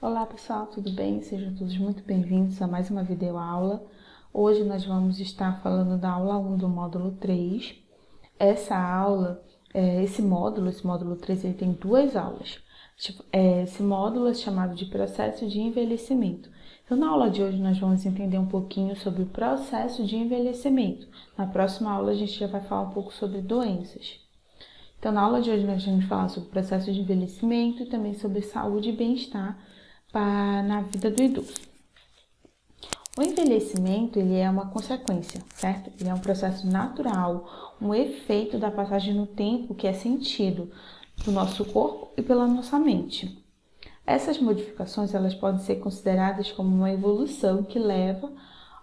Olá pessoal, tudo bem? Sejam todos muito bem-vindos a mais uma videoaula. Hoje nós vamos estar falando da aula 1 do módulo 3. Essa aula, esse módulo 3, ele tem duas aulas. Esse módulo é chamado de processo de envelhecimento. Então, na aula de hoje nós vamos entender um pouquinho sobre o processo de envelhecimento. Na próxima aula a gente já vai falar um pouco sobre doenças. Então, na aula de hoje nós vamos falar sobre o processo de envelhecimento e também sobre saúde e bem-estar na vida do idoso. O envelhecimento, ele é uma consequência, certo? Ele é um processo natural, um efeito da passagem no tempo que é sentido do nosso corpo e pela nossa mente. Essas modificações, elas podem ser consideradas como uma evolução que leva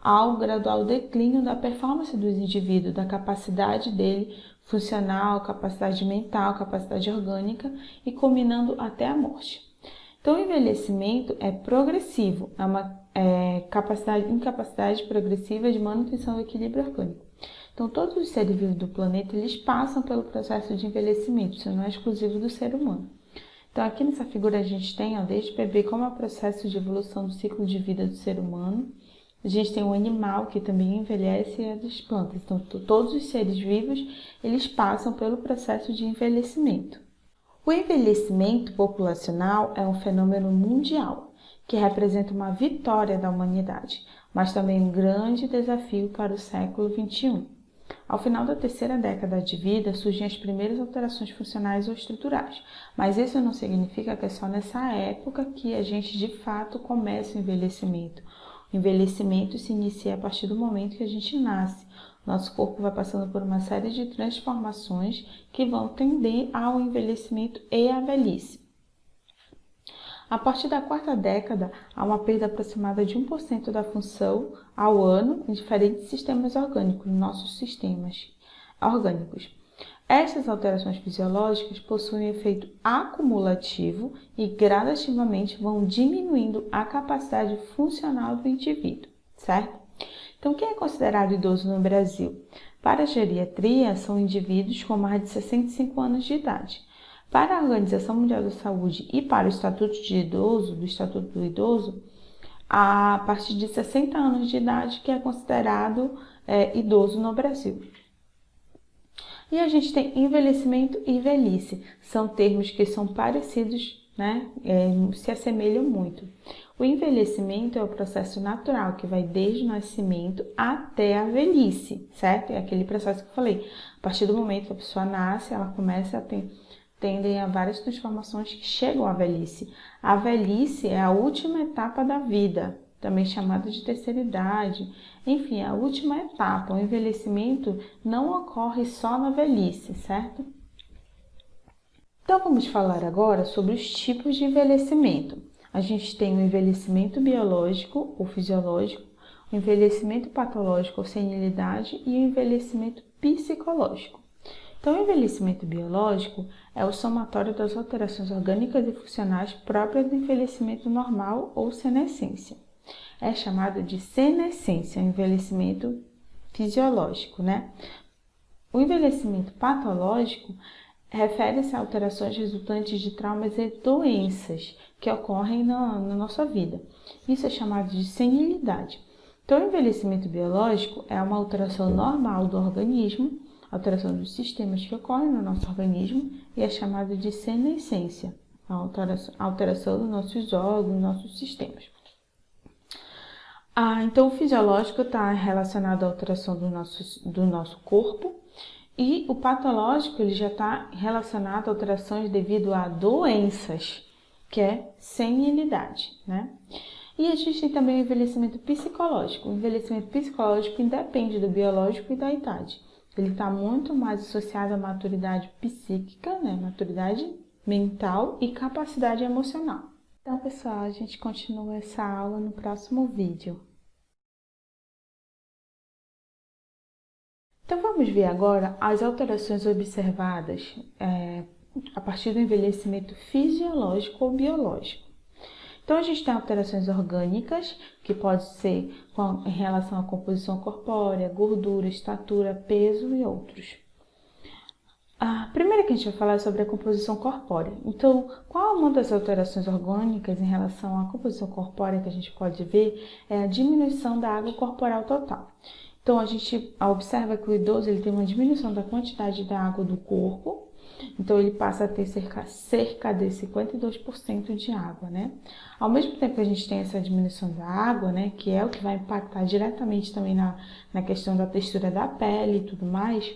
ao gradual declínio da performance do indivíduo, da capacidade dele funcional, capacidade mental, capacidade orgânica e culminando até a morte. Então, o envelhecimento é progressivo, é uma incapacidade progressiva de manutenção do equilíbrio orgânico. Então, todos os seres vivos do planeta, eles passam pelo processo de envelhecimento, isso não é exclusivo do ser humano. Então, aqui nessa figura a gente tem, desde bebê, como é o processo de evolução do ciclo de vida do ser humano. A gente tem um animal que também envelhece e as plantas. Então, todos os seres vivos, eles passam pelo processo de envelhecimento. O envelhecimento populacional é um fenômeno mundial, que representa uma vitória da humanidade, mas também um grande desafio para o século XXI. Ao final da terceira década de vida, surgem as primeiras alterações funcionais ou estruturais, mas isso não significa que é só nessa época que a gente de fato começa o envelhecimento. O envelhecimento se inicia a partir do momento que a gente nasce. Nosso corpo vai passando por uma série de transformações que vão tender ao envelhecimento e à velhice. A partir da quarta década, há uma perda aproximada de 1% da função ao ano em diferentes sistemas orgânicos, nossos sistemas orgânicos. Essas alterações fisiológicas possuem efeito acumulativo e gradativamente vão diminuindo a capacidade funcional do indivíduo, certo? Então, quem é considerado idoso no Brasil? Para a geriatria, são indivíduos com mais de 65 anos de idade. Para a Organização Mundial da Saúde e para o Estatuto do Estatuto do Idoso, a partir de 60 anos de idade que é considerado idoso no Brasil. E a gente tem envelhecimento e velhice. São termos que são parecidos, se assemelham muito. O envelhecimento é o processo natural que vai desde o nascimento até a velhice, certo? É aquele processo que eu falei. A partir do momento que a pessoa nasce, ela começa a tendem a várias transformações que chegam à velhice. A velhice é a última etapa da vida, também chamada de terceira idade. Enfim, é a última etapa. O envelhecimento não ocorre só na velhice, certo? Então, vamos falar agora sobre os tipos de envelhecimento. A gente tem o envelhecimento biológico ou fisiológico, o envelhecimento patológico ou senilidade e o envelhecimento psicológico. Então, o envelhecimento biológico é o somatório das alterações orgânicas e funcionais próprias do envelhecimento normal ou senescência. É chamado de senescência, envelhecimento fisiológico, O envelhecimento patológico refere-se a alterações resultantes de traumas e doenças que ocorrem na nossa vida. Isso é chamado de senilidade. Então, o envelhecimento biológico é uma alteração normal do organismo, alteração dos sistemas que ocorrem no nosso organismo, e é chamado de senescência, a alteração dos nossos órgãos, dos nossos sistemas. Então, o fisiológico está relacionado à alteração do nosso corpo, e o patológico ele já está relacionado a alterações devido a doenças, que é senilidade, E a gente tem também o envelhecimento psicológico. O envelhecimento psicológico independe do biológico e da idade. Ele está muito mais associado à maturidade psíquica, maturidade mental e capacidade emocional. Então, pessoal, a gente continua essa aula no próximo vídeo. Então, vamos ver agora as alterações observadas a partir do envelhecimento fisiológico ou biológico. Então, a gente tem alterações orgânicas, que pode ser em relação à composição corpórea, gordura, estatura, peso e outros. A primeira que a gente vai falar é sobre a composição corpórea. Então, qual uma das alterações orgânicas em relação à composição corpórea que a gente pode ver é a diminuição da água corporal total. Então, a gente observa que o idoso ele tem uma diminuição da quantidade da água do corpo, então ele passa a ter cerca de 52% de água, né? Ao mesmo tempo que a gente tem essa diminuição da água, né, que é o que vai impactar diretamente também na questão da textura da pele e tudo mais,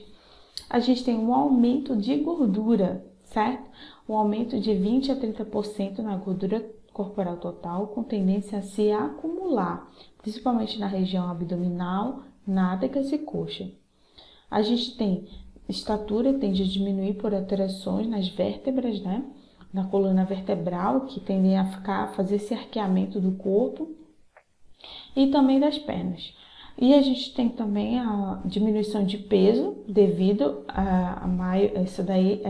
a gente tem um aumento de gordura, certo? Um aumento de 20 a 30% na gordura corporal total, com tendência a se acumular, principalmente na região abdominal, nádegas e coxa. A gente tem estatura, tende a diminuir por alterações nas vértebras, né? Na coluna vertebral, que tendem a fazer esse arqueamento do corpo, e também das pernas. E a gente tem também a diminuição de peso devido isso daí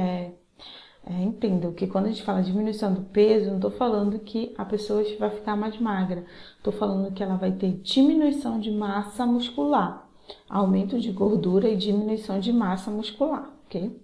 entenda que quando a gente fala diminuição do peso, não estou falando que a pessoa vai ficar mais magra, estou falando que ela vai ter diminuição de massa muscular, aumento de gordura e diminuição de massa muscular, ok?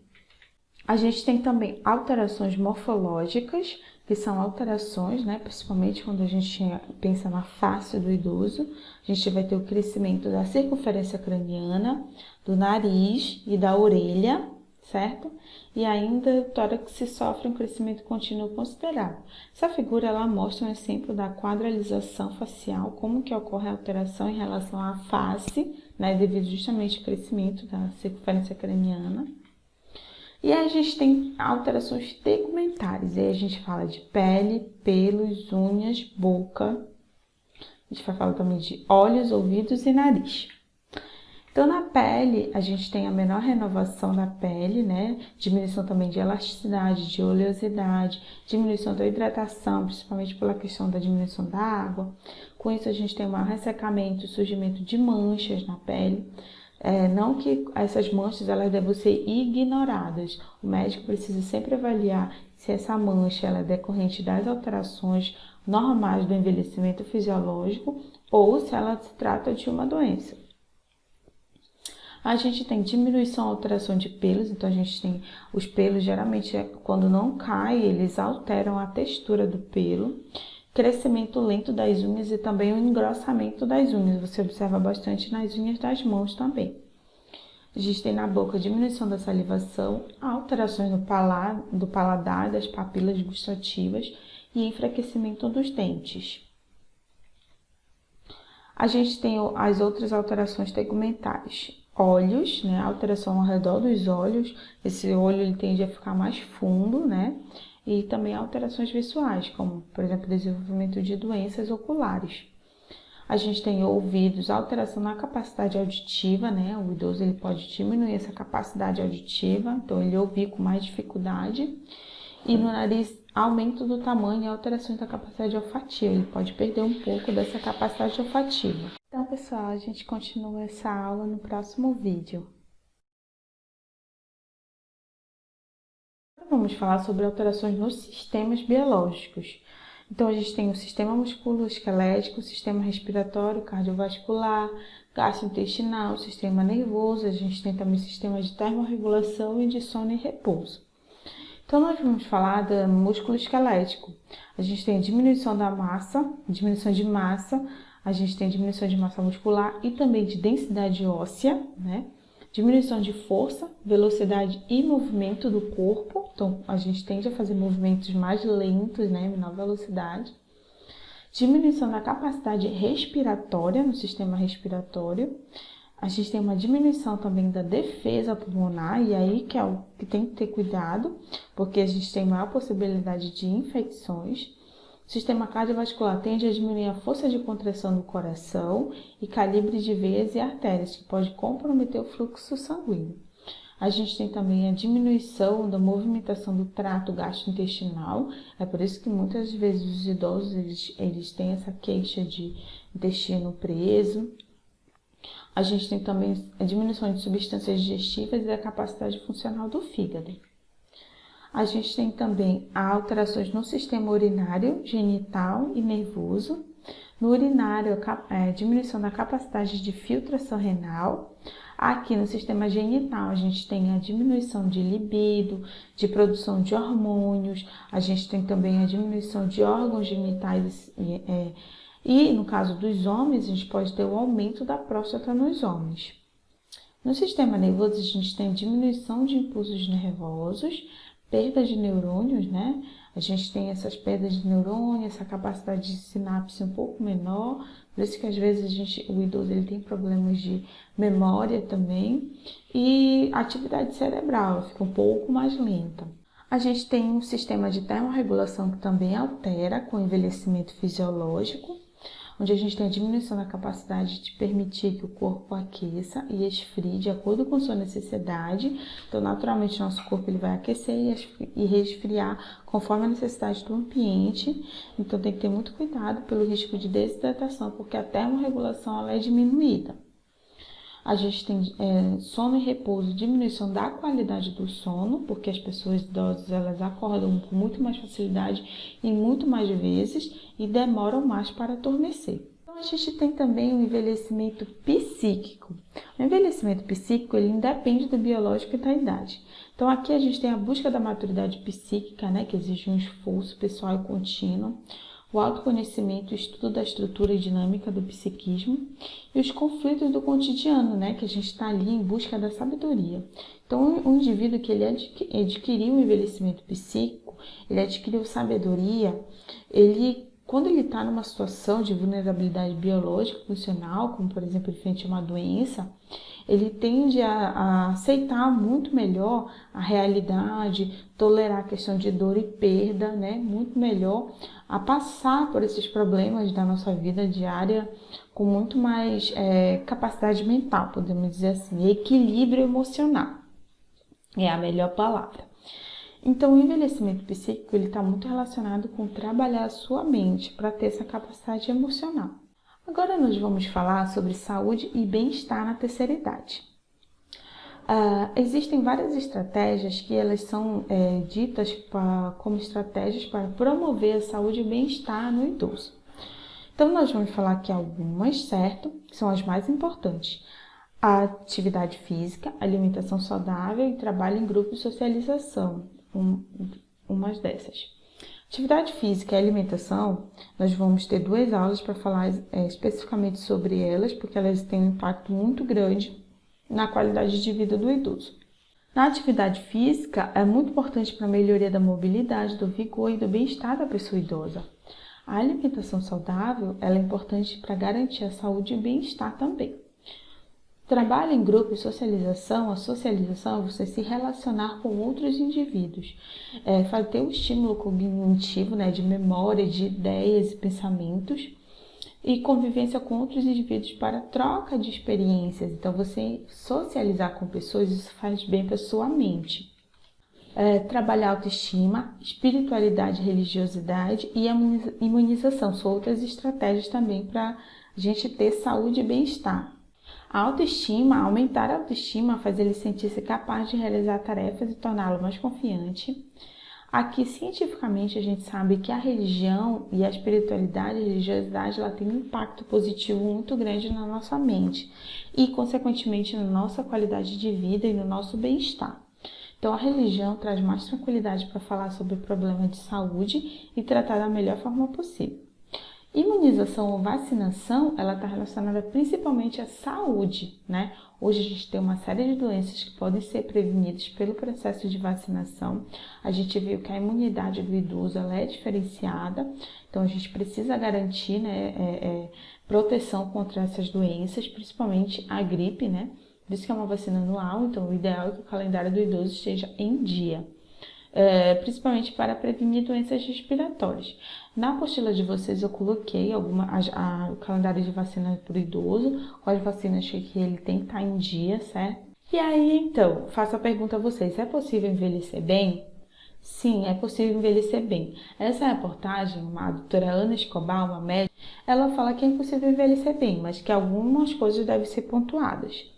A gente tem também alterações morfológicas, que são alterações, né, principalmente quando a gente pensa na face do idoso. A gente vai ter o crescimento da circunferência craniana, do nariz e da orelha, certo? E ainda o tórax sofre um crescimento contínuo considerável. Essa figura ela mostra um exemplo da quadralização facial, como que ocorre a alteração em relação à face, né, devido justamente ao crescimento da circunferência craniana. E aí a gente tem alterações tegumentares, e aí a gente fala de pele, pelos, unhas, boca. A gente vai falar também de olhos, ouvidos e nariz. Então, na pele, a gente tem a menor renovação da pele, né? Diminuição também de elasticidade, de oleosidade, diminuição da hidratação, principalmente pela questão da diminuição da água. Com isso, a gente tem um maior ressecamento, surgimento de manchas na pele. Não que essas manchas elas devem ser ignoradas. O médico precisa sempre avaliar se essa mancha ela é decorrente das alterações normais do envelhecimento fisiológico ou se ela se trata de uma doença. A gente tem diminuição ou alteração de pelos, então a gente tem os pelos, geralmente quando não cai, eles alteram a textura do pelo. Crescimento lento das unhas e também o engrossamento das unhas. Você observa bastante nas unhas das mãos também. A gente tem na boca diminuição da salivação, alterações do paladar, das papilas gustativas e enfraquecimento dos dentes. A gente tem as outras alterações tegumentares. Olhos, né? Alteração ao redor dos olhos. Esse olho ele tende a ficar mais fundo, né? E também alterações visuais, como, por exemplo, desenvolvimento de doenças oculares. A gente tem ouvidos, alteração na capacidade auditiva, né? O idoso ele pode diminuir essa capacidade auditiva, então ele ouvir com mais dificuldade. E no nariz, aumento do tamanho e alterações da capacidade olfativa, ele pode perder um pouco dessa capacidade olfativa. Então, pessoal, a gente continua essa aula no próximo vídeo. Vamos falar sobre alterações nos sistemas biológicos. Então, a gente tem o sistema musculoesquelético, o sistema respiratório, cardiovascular, gastrointestinal, o sistema nervoso, a gente tem também o sistema de termorregulação e de sono e repouso. Então, nós vamos falar do músculo esquelético. A gente tem a diminuição da massa, diminuição de massa, a gente tem diminuição de massa muscular e também de densidade óssea, né? Diminuição de força, velocidade e movimento do corpo. Então, a gente tende a fazer movimentos mais lentos, né? Menor velocidade. Diminuição da capacidade respiratória no sistema respiratório. A gente tem uma diminuição também da defesa pulmonar, e aí que é o que tem que ter cuidado, porque a gente tem maior possibilidade de infecções. O sistema cardiovascular tende a diminuir a força de contração do coração e calibre de veias e artérias, que pode comprometer o fluxo sanguíneo. A gente tem também a diminuição da movimentação do trato gastrointestinal, é por isso que muitas vezes os idosos eles têm essa queixa de intestino preso. A gente tem também a diminuição de substâncias digestivas e da capacidade funcional do fígado. A gente tem também alterações no sistema urinário, genital e nervoso. No urinário, diminuição da capacidade de filtração renal. Aqui no sistema genital, a gente tem a diminuição de libido, de produção de hormônios, a gente tem também a diminuição de órgãos genitais e no caso dos homens, a gente pode ter o aumento da próstata nos homens. No sistema nervoso, a gente tem diminuição de impulsos nervosos, perda de neurônios, né? A gente tem essas perdas de neurônio, essa capacidade de sinapse um pouco menor, por isso que às vezes o idoso ele tem problemas de memória também, e a atividade cerebral fica um pouco mais lenta. A gente tem um sistema de termorregulação que também altera com o envelhecimento fisiológico, onde a gente tem a diminuição da capacidade de permitir que o corpo aqueça e esfrie de acordo com sua necessidade. Então, naturalmente, nosso corpo ele vai aquecer e resfriar conforme a necessidade do ambiente. Então, tem que ter muito cuidado pelo risco de desidratação, porque a termorregulação ela é diminuída. A gente tem sono e repouso, diminuição da qualidade do sono, porque as pessoas idosas elas acordam com muito mais facilidade e muito mais vezes e demoram mais para adormecer. Então, a gente tem também o envelhecimento psíquico. O envelhecimento psíquico ele independe do biológico e da idade. Então, aqui a gente tem a busca da maturidade psíquica, né, que exige um esforço pessoal e contínuo, o autoconhecimento, o estudo da estrutura e dinâmica do psiquismo e os conflitos do cotidiano, né, que a gente está ali em busca da sabedoria. Então, o indivíduo que ele adquiriu o envelhecimento psíquico, ele adquiriu sabedoria, quando ele está numa situação de vulnerabilidade biológica, funcional, como por exemplo, ele frente a uma doença, ele tende a aceitar muito melhor a realidade, tolerar a questão de dor e perda, né? Muito melhor, a passar por esses problemas da nossa vida diária com muito mais capacidade mental, podemos dizer assim, equilíbrio emocional, é a melhor palavra. Então, o envelhecimento psíquico está muito relacionado com trabalhar a sua mente para ter essa capacidade emocional. Agora nós vamos falar sobre saúde e bem-estar na terceira idade. Existem várias estratégias que elas são ditas como estratégias para promover a saúde e o bem-estar no idoso. Então, nós vamos falar aqui algumas, certo? Que são as mais importantes. A atividade física, alimentação saudável e trabalho em grupo e socialização, umas dessas. Atividade física e alimentação, nós vamos ter 2 aulas para falar especificamente sobre elas, porque elas têm um impacto muito grande na qualidade de vida do idoso. Na atividade física, é muito importante para a melhoria da mobilidade, do vigor e do bem-estar da pessoa idosa. A alimentação saudável ela é importante para garantir a saúde e o bem-estar também. Trabalho em grupo e socialização, a socialização é você se relacionar com outros indivíduos, ter um estímulo cognitivo, né, de memória, de ideias e pensamentos, e convivência com outros indivíduos para troca de experiências. Então, você socializar com pessoas, isso faz bem para a sua mente. Trabalhar autoestima, espiritualidade, religiosidade e imunização, são outras estratégias também para a gente ter saúde e bem-estar. A autoestima, aumentar a autoestima faz ele sentir-se capaz de realizar tarefas e torná-lo mais confiante. Aqui, cientificamente, a gente sabe que a religião e a espiritualidade, a religiosidade, ela tem um impacto positivo muito grande na nossa mente e, consequentemente, na nossa qualidade de vida e no nosso bem-estar. Então, a religião traz mais tranquilidade para falar sobre o problema de saúde e tratar da melhor forma possível. Imunização ou vacinação, ela está relacionada principalmente à saúde, né? Hoje a gente tem uma série de doenças que podem ser prevenidas pelo processo de vacinação. A gente viu que a imunidade do idoso ela é diferenciada, então a gente precisa garantir, né, proteção contra essas doenças, principalmente a gripe, né? Por isso que é uma vacina anual, então o ideal é que o calendário do idoso esteja em dia. Principalmente para prevenir doenças respiratórias. Na apostila de vocês eu coloquei o calendário de vacina para o idoso, quais vacinas que ele tem que estar em dia, certo? E aí, então, faço a pergunta a vocês, é possível envelhecer bem? Sim, é possível envelhecer bem. Essa reportagem, a doutora Ana Escobar, uma médica, ela fala que é impossível envelhecer bem, mas que algumas coisas devem ser pontuadas.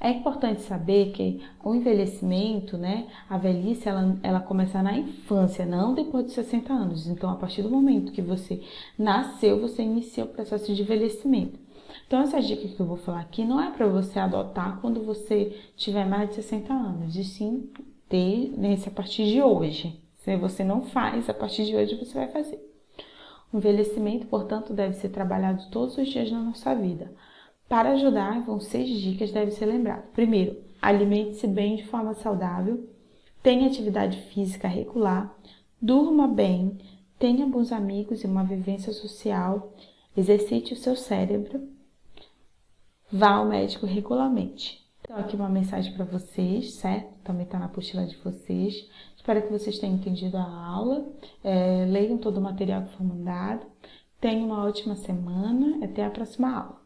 É importante saber que o envelhecimento, né, a velhice, ela começa na infância, não depois de 60 anos. Então, a partir do momento que você nasceu, você inicia o processo de envelhecimento. Então, essas dicas que eu vou falar aqui não é para você adotar quando você tiver mais de 60 anos, e sim ter a partir de hoje. Se você não faz, a partir de hoje você vai fazer. O envelhecimento, portanto, deve ser trabalhado todos os dias na nossa vida. Para ajudar, vão 6 dicas que devem ser lembradas. Primeiro, alimente-se bem de forma saudável, tenha atividade física regular, durma bem, tenha bons amigos e uma vivência social, exercite o seu cérebro, vá ao médico regularmente. Então, aqui uma mensagem para vocês, certo? Também está na apostila de vocês. Espero que vocês tenham entendido a aula. Leiam todo o material que foi mandado. Tenham uma ótima semana. Até a próxima aula.